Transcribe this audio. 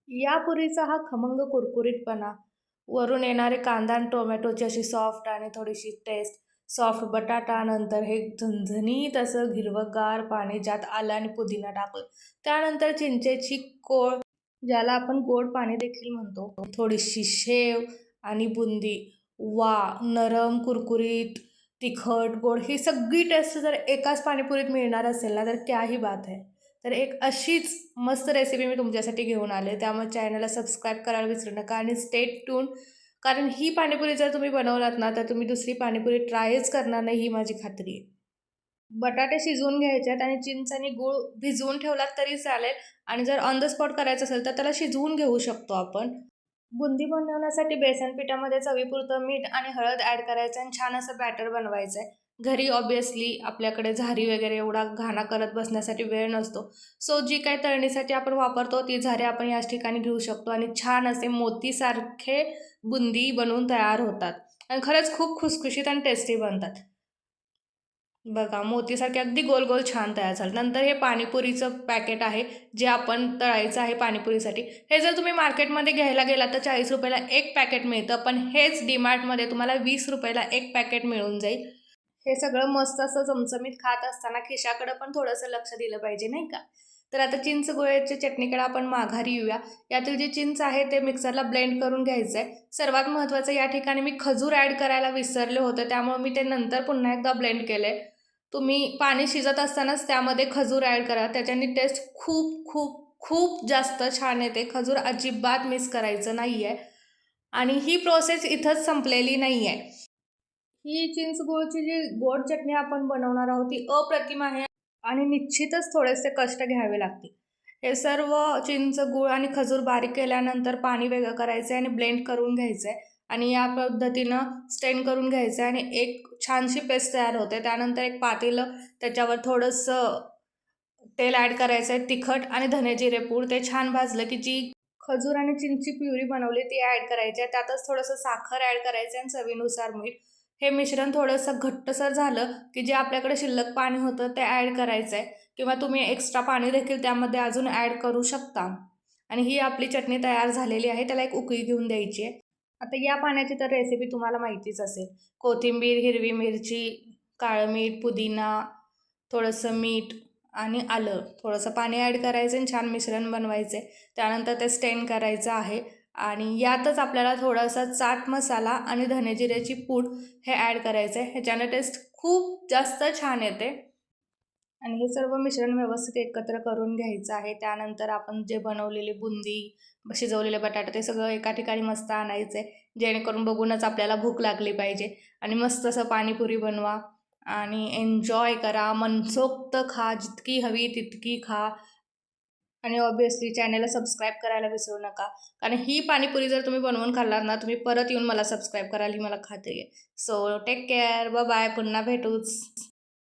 या पुरीचा हा खमंग कुरकुरीतपणा, वरून येणारे कांदा आणि टोमॅटोची अशी सॉफ्ट आणि थोडीशी टेस्ट, सॉफ्ट बटाटा, नंतर हे झणझणीत असं हिरवंगार पाणी ज्यात आलं आणि पुदिना टाकलं. त्यानंतर चिंचेची कोळ, ज्याला आपण गोड पाणी देखील म्हणतो. थोडीशी शेव आणि बुंदी. वाह! नरम, कुरकुरीत, तिखट, गोड ही सगळी टेस्ट जर एकाच पाणीपुरीत मिळणार असेल ना, तर क्या ही बात है. तर एक अशीच मस्त रेसिपी मी तुमच्यासाठी घेऊन आले. त्यामुळे चॅनलला सबस्क्राईब करायला विसरू नका आणि स्टे ट्यून. कारण ही पाणीपुरी जर तुम्ही बनवलात ना, तर तुम्ही दुसरी पाणीपुरी ट्रायच करणार नाही, ही माझी खात्री आहे. बटाटे शिजवून घ्यायचे आहेत आणि चिंच आणि गूळ भिजवून ठेवलात तरी चालेल आणि जर ऑन द स्पॉट करायचं असेल तर त्याला शिजवून घेऊ शकतो आपण. बुंदी बनवण्यासाठी बेसन पिठामध्ये चवीपुरतं मीठ आणि हळद ॲड करायचं आणि छान असं बॅटर बनवायचं आहे. घरी ऑब्वियसली आपल्याकडे झारी वगैरे एवढा घाणा करत बसण्यासाठी वेळ नसतो. सो जी काही तळणीसाठी आपण वापरतो ती झारी आपण याच ठिकाणी घेऊ शकतो आणि छान असे मोतीसारखे बुंदी बनवून तयार होतात आणि खरंच खूप खुसखुशीत आणि टेस्टी बनतात. बघा मोतीसारखे अगदी गोल गोल छान तयार झालं. नंतर हे पाणीपुरीचं पॅकेट आहे, जे आपण तळायचं आहे पाणीपुरीसाठी. हे जर तुम्ही मार्केटमध्ये घ्यायला गेलात तर ₹40 एक पॅकेट मिळतं, पण हेच डीमार्टमध्ये तुम्हाला ₹20 एक पॅकेट मिळून जाईल. हे सगळं मस्त असं चमचमीत खात असताना खिशाकडं पण थोडंसं लक्ष दिलं पाहिजे, नाही का? तर आता चिंच गुळाच्या चटणीकडे आपण माघारी येऊया. यातील जे चिंच आहे ते मिक्सरला ब्लेंड करून घ्यायचं आहे. सर्वात महत्त्वाचं या ठिकाणी मी खजूर ॲड करायला विसरले होते, त्यामुळे मी ते नंतर पुन्हा एकदा ब्लेंड केले. तुम्ही पाणी शिजत असतानाच त्यामध्ये खजूर ॲड करा. त्याच्याने टेस्ट खूप खूप खूप जास्त छान येते. खजूर अजिबात मिस करायचं नाही आहे. आणि ही प्रोसेस इथंच संपलेली नाही आहे. ही चिंच गुळची जी गोड चटणी आपण बनवणार आहोत ती अप्रतिम आहे आणि निश्चितच थोडेसे कष्ट घ्यावे लागतील. हे सर्व चिंच, गूळ आणि खजूर बारीक केल्यानंतर पाणी वेगळं करायचं आहे आणि ब्लेंड करून घ्यायचं आहे आणि या पद्धतीनं स्टेन करून घ्यायचं आहे आणि एक छानशी पेस्ट तयार होते. त्यानंतर एक पातेलं, त्याच्यावर थोडंसं तेल ॲड करायचं आहे, तिखट आणि धने जिरे पूड. ते छान भाजलं की जी खजूर आणि चिंचची प्युरी बनवली ती ॲड करायची आहे. त्यातच थोडंसं साखर ॲड करायचं आणि चवीनुसार मीठ. हे मिश्रण थोडंसं घट्टसर झालं की जे आपल्याकडे शिल्लक पाणी होतं ते ॲड करायचं आहे किंवा तुम्ही एक्स्ट्रा पाणी देखील त्यामध्ये अजून ॲड करू शकता. आणि ही आपली चटणी तयार झालेली आहे. त्याला एक उकळी घेऊन द्यायची आहे. आता या पाण्याची तर रेसिपी तुम्हाला माहितीच असेल. कोथिंबीर, हिरवी मिरची, काळं मीठ, पुदिना, थोडंसं मीठ आणि आलं. थोडंसं पाणी ॲड करायचं आणि छान मिश्रण बनवायचं आहे. त्यानंतर ते स्टेन करायचं आहे आणि यातच आपल्याला थोडासा चाट मसाला आणि धने जिऱ्याची पूड हे ॲड करायचं आहे. ह्याच्यानं टेस्ट खूप जास्त छान येते. आणि हे सर्व मिश्रण व्यवस्थित एकत्र करून घ्यायचं आहे. त्यानंतर आपण जे बनवलेली बुंदी, शिजवलेले बटाटे ते सगळं एका ठिकाणी मस्त आणायचं आहे. जेणेकरून बघूनच आपल्याला भूक लागली पाहिजे आणि मस्त असं पाणीपुरी बनवा आणि एन्जॉय करा. मनसोक्त खा, जितकी हवी तितकी खा आणि ऑब्व्हियसली चॅनलला सबस्क्राईब करायला विसरू नका. कारण ही पाणीपुरी जर तुम्ही बनवून खाल्लात ना, तुम्ही परत येऊन मला सबस्क्राईब कराल ही मला खात्री आहे. So take care. Bye bye. पुन्हा भेटूच.